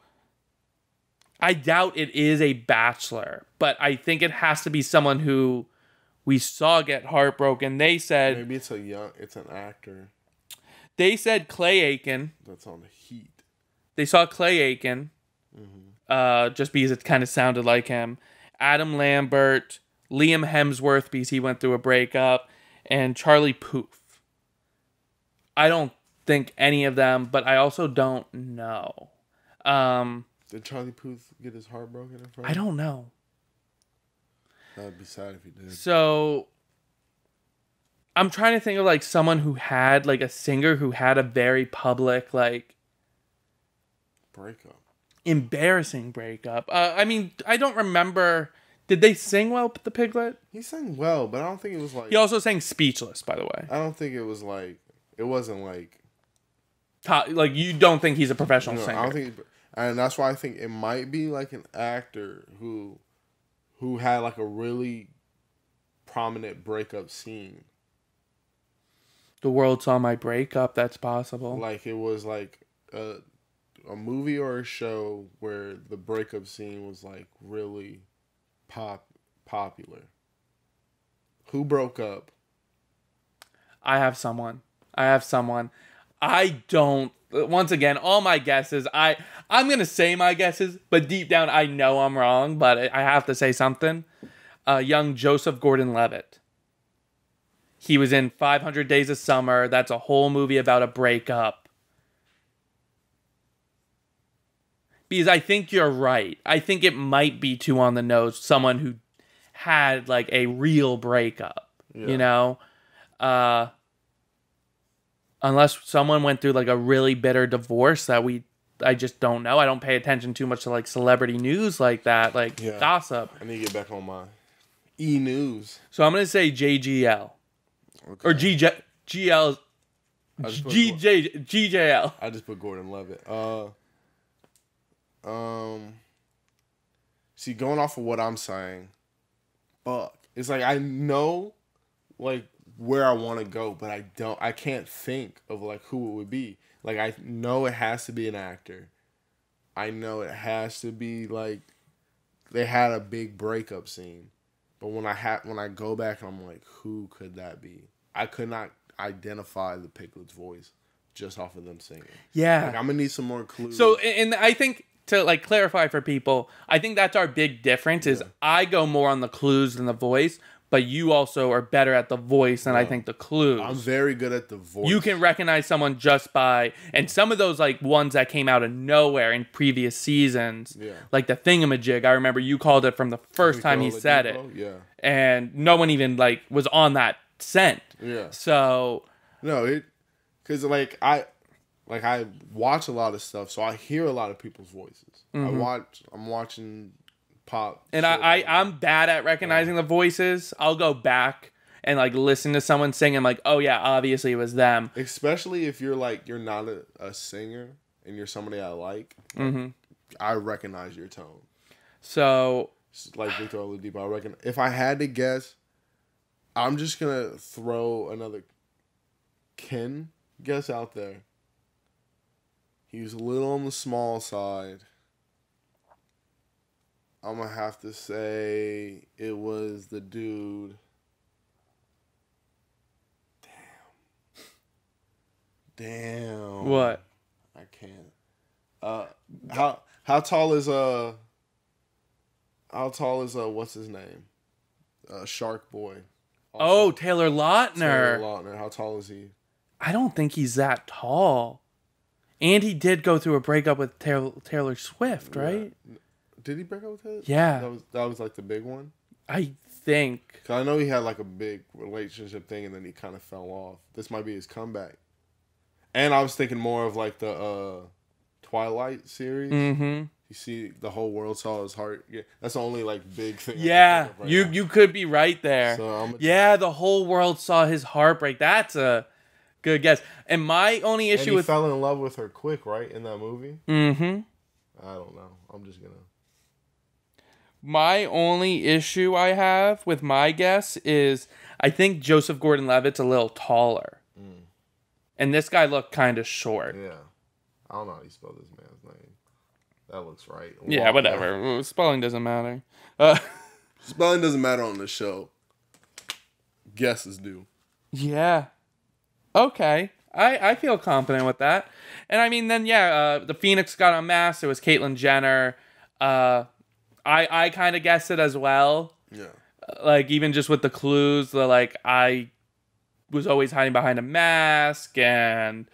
I doubt it is a Bachelor, but I think it has to be someone who we saw get heartbroken. They said maybe it's an actor. They said Clay Aiken. That's on the Heat. They saw Clay Aiken, just because it kind of sounded like him. Adam Lambert, Liam Hemsworth because he went through a breakup, and Charlie Puth. I don't think any of them, but I also don't know. Did Charlie Puth get his heart broken in front? I don't know. That would be sad if he did. So I'm trying to think of like someone who had like a singer who had a very public like breakup. Embarrassing breakup. I mean, I don't remember. Did they sing well, the Piglet? He sang well, but I don't think it was like. He also sang Speechless, by the way. I don't think it was like. It wasn't like. Like you don't think he's a professional singer? I don't think, and that's why I think it might be like an actor who had like a really prominent breakup scene. The world saw my breakup. That's possible. Like it was like a movie or a show where the breakup scene was like really popular. Who broke up? I have someone. I don't. Once again, all my guesses. I'm gonna say my guesses, but deep down I know I'm wrong. But I have to say something. Young Joseph Gordon-Levitt. He was in 500 Days of Summer. That's a whole movie about a breakup. Because I think you're right. I think it might be too on the nose. Someone who had like a real breakup. Yeah. Unless someone went through like a really bitter divorce that I just don't know. I don't pay attention too much to like celebrity news like that, like gossip. I need to get back on my E-News. So I'm going to say JGL. Okay. Or GJL. GJL. I just put Gordon Levitt. See, going off of what I'm saying, fuck. It's like I know like where I want to go, but I can't think of like who it would be. Like I know it has to be an actor. I know it has to be like they had a big breakup scene. But when I go back and I'm like, who could that be? I could not identify the Piglet's voice just off of them singing. Yeah. Like I'm gonna need some more clues. So and I think to like clarify for people, I think that's our big difference is I go more on the clues than the voice. But you also are better at the voice than I think the clues. I'm very good at the voice. You can recognize someone just by... And some of those like ones that came out of nowhere in previous seasons, like the Thingamajig, I remember you called it from the first time he said it. Yeah. And no one even like was on that scent. Yeah. So... No, because like I watch a lot of stuff, so I hear a lot of people's voices. I'm watching... pop. And I'm bad at recognizing the voices. I'll go back and like listen to someone sing and like, oh yeah, obviously it was them. Especially if you're like you're not a singer and you're somebody I like. I recognize your tone. So like Victor Oladipo, I reckon if I had to guess, I'm just gonna throw another Ken guess out there. he was a little on the small side. I'm going to have to say it was the dude. Damn. What? I can't. How tall is what's his name? Shark Boy. Also, Taylor Lautner. Taylor Lautner. How tall is he? I don't think he's that tall. And he did go through a breakup with Taylor Swift, right? Yeah. Did he break up with her? Yeah. That was like the big one? I think. 'Cause I know he had like a big relationship thing and then he kind of fell off. This might be his comeback. And I was thinking more of like the Twilight series. Mm-hmm. You see, the whole world saw his heart. Yeah, that's the only like big thing. Yeah, right you could be right there. So the whole world saw his heartbreak. That's a good guess. And my only issue with fell in love with her quick, right, in that movie. Mm-hmm. I don't know. I'm just gonna. My only issue I have with my guess is I think Joseph Gordon-Levitt's a little taller, and this guy looked kind of short. Yeah, I don't know how you spell this man's name. That looks right. Yeah, whatever. Spelling doesn't matter. Spelling doesn't matter on this show. Guesses do. Yeah. Okay. I feel confident with that. And I mean, then, the Phoenix got unmasked. It was Caitlyn Jenner. I kind of guessed it as well. Yeah. Like, even just with the clues, I was always hiding behind a mask, and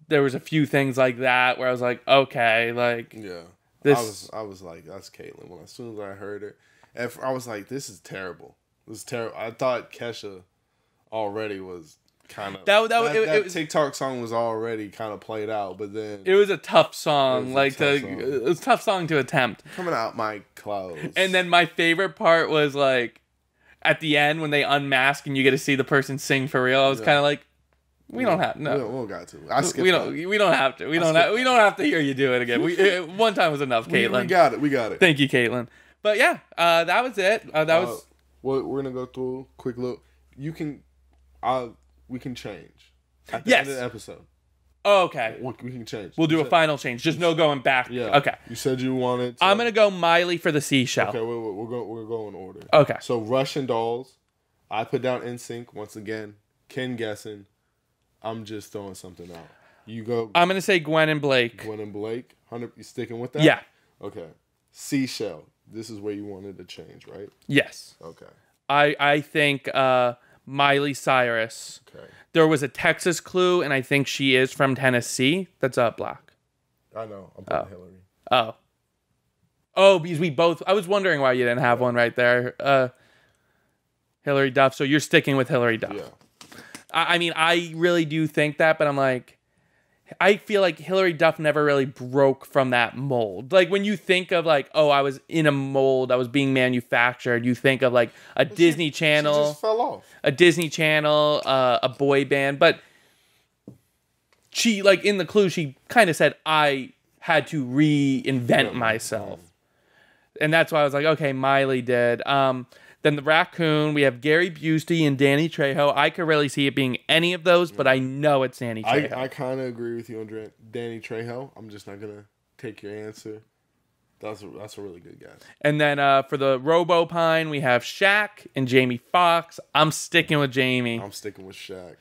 there was a few things like that where I was like, okay, like... Yeah. This... I was like, that's Caitlyn. As soon as I heard it, I was like, this is terrible. This is terrible. I thought Kesha already was kind of... That TikTok song was already kind of played out, but then... It was a tough song. It was a tough song to attempt. Coming out my clothes. And then my favorite part was, like, at the end when they unmask and you get to see the person sing for real. I was kind of like, we don't have no. We don't got to. I skipped we don't have to. We don't have to hear you do it again. One time was enough, Caitlyn. We got it. Thank you, Caitlyn. But yeah, that was it. We're gonna go through a quick look. We can change at the end of the episode. Oh, okay. We can change. We'll do a final change. Just no going back. Yeah. Okay. You said you wanted. I'm gonna go Miley for the seashell. Okay. We're going in order. Okay. So Russian Dolls. I put down NSYNC once again. Ken guessing. I'm just throwing something out. You go. I'm gonna say Gwen and Blake. Gwen and Blake. 100. You sticking with that? Yeah. Okay. Seashell. This is where you wanted to change, right? Yes. Okay. I think Miley Cyrus. Okay. There was a Texas clue, and I think she is from Tennessee. That's black. I know. I'm putting Hillary. Oh, because we both... I was wondering why you didn't have one right there. Hillary Duff. So you're sticking with Hillary Duff. Yeah. I mean, I really do think that, but I'm like... I feel like Hillary Duff never really broke from that mold. Like, when you think of, like, oh, I was in a mold, I was being manufactured, you think of, like, Disney Channel. She just fell off. A Disney Channel, a boy band. But she, like, in the clue, she kind of said, I had to reinvent myself. And that's why I was like, okay, Miley did. Then the raccoon, we have Gary Busey and Danny Trejo. I could really see it being any of those, but I know it's Danny Trejo. I kind of agree with you on Danny Trejo. I'm just not going to take your answer. That's a really good guess. And then for the Robopine, we have Shaq and Jamie Foxx. I'm sticking with Jamie. I'm sticking with Shaq.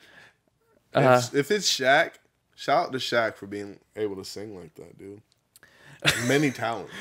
If it's Shaq, shout out to Shaq for being able to sing like that, dude. Many talents.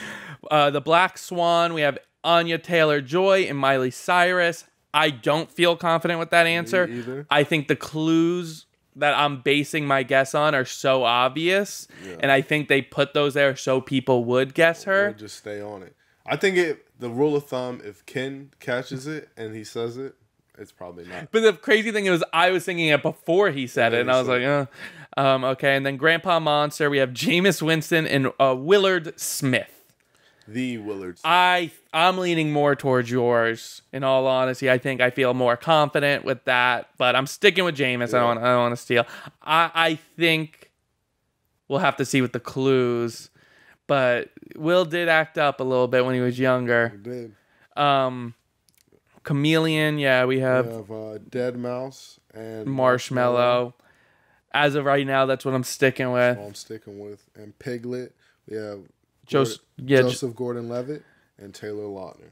The Black Swan, we have Anya Taylor-Joy and Miley Cyrus. I don't feel confident with that answer. Me either. I think the clues that I'm basing my guess on are so obvious, and I think they put those there so people would guess her. We'll just stay on it. I think the rule of thumb, if Ken catches it and he says it, it's probably not. But the crazy thing is, I was thinking it before he said it, and I was like, okay. And then Grandpa Monster, we have Jameis Winston and Willard Smith. The Willard Smith. I'm leaning more towards yours. In all honesty, I feel more confident with that, but I'm sticking with Jameis. Yeah. I don't want to steal. I think we'll have to see with the clues, but Will did act up a little bit when he was younger. He did. Chameleon, yeah, we have Dead Mouse and Marshmallow. As of right now, that's what I'm sticking with. I'm sticking with. And Piglet, we have Joseph Gordon-Levitt and Taylor Lautner.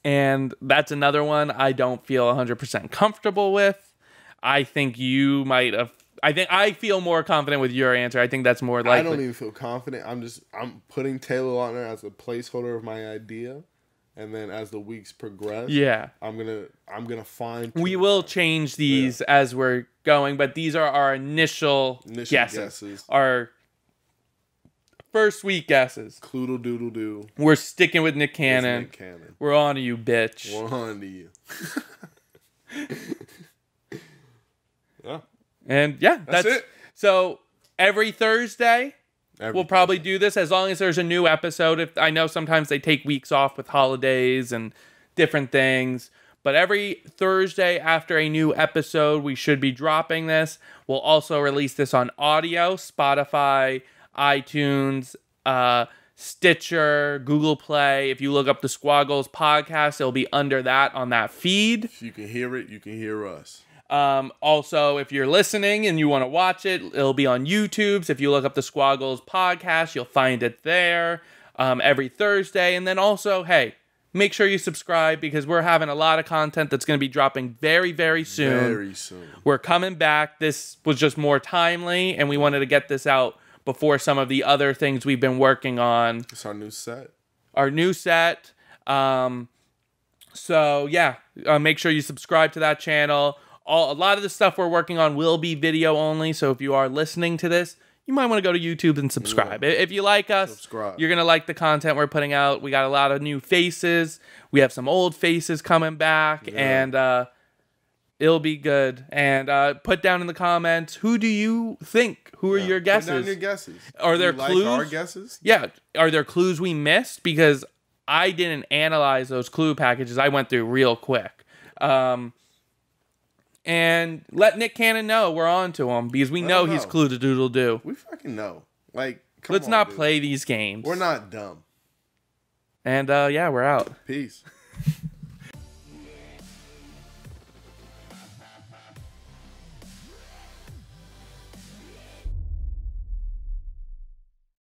And that's another one I don't feel 100% comfortable with. I think you might have. I feel more confident with your answer. I think that's more likely. I don't even feel confident. I'm putting Taylor Lautner as a placeholder of my idea, and then as the weeks progress, I'm gonna find. We will change these as we're going, but these are our initial guesses. Our first week guesses. Cloodle doodle doo. We're sticking with Nick Cannon. We're on to you, bitch. We're on to you. Yeah. And that's it. So every Thursday, we'll probably do this as long as there's a new episode. I know sometimes they take weeks off with holidays and different things. But every Thursday after a new episode, we should be dropping this. We'll also release this on audio, Spotify, iTunes, Stitcher, Google Play. If you look up the Squaggles podcast, it'll be under that on that feed. If you can hear it, you can hear us. Also, if you're listening and you want to watch it, it'll be on YouTube. So if you look up the Squaggles podcast, you'll find it there every Thursday. And then also, hey, make sure you subscribe because we're having a lot of content that's going to be dropping very, very soon. Very soon. We're coming back. This was just more timely, and we wanted to get this out before some of the other things we've been working on. It's our new set. So, yeah, make sure you subscribe to that channel. A lot of the stuff we're working on will be video only, so if you are listening to this, you might want to go to YouTube and subscribe. Yeah. If you like us, you're going to like the content we're putting out. We got a lot of new faces. We have some old faces coming back, and it'll be good. And put down in the comments, who do you think? Who are your guesses? Put down your guesses. Are there clues? Like our guesses? Yeah. Are there clues we missed? Because I didn't analyze those clue packages. I went through real quick. And let Nick Cannon know we're on to him because we know he's clue to doodle do. We fucking know. Like, let's not play these games. We're not dumb. And we're out. Peace.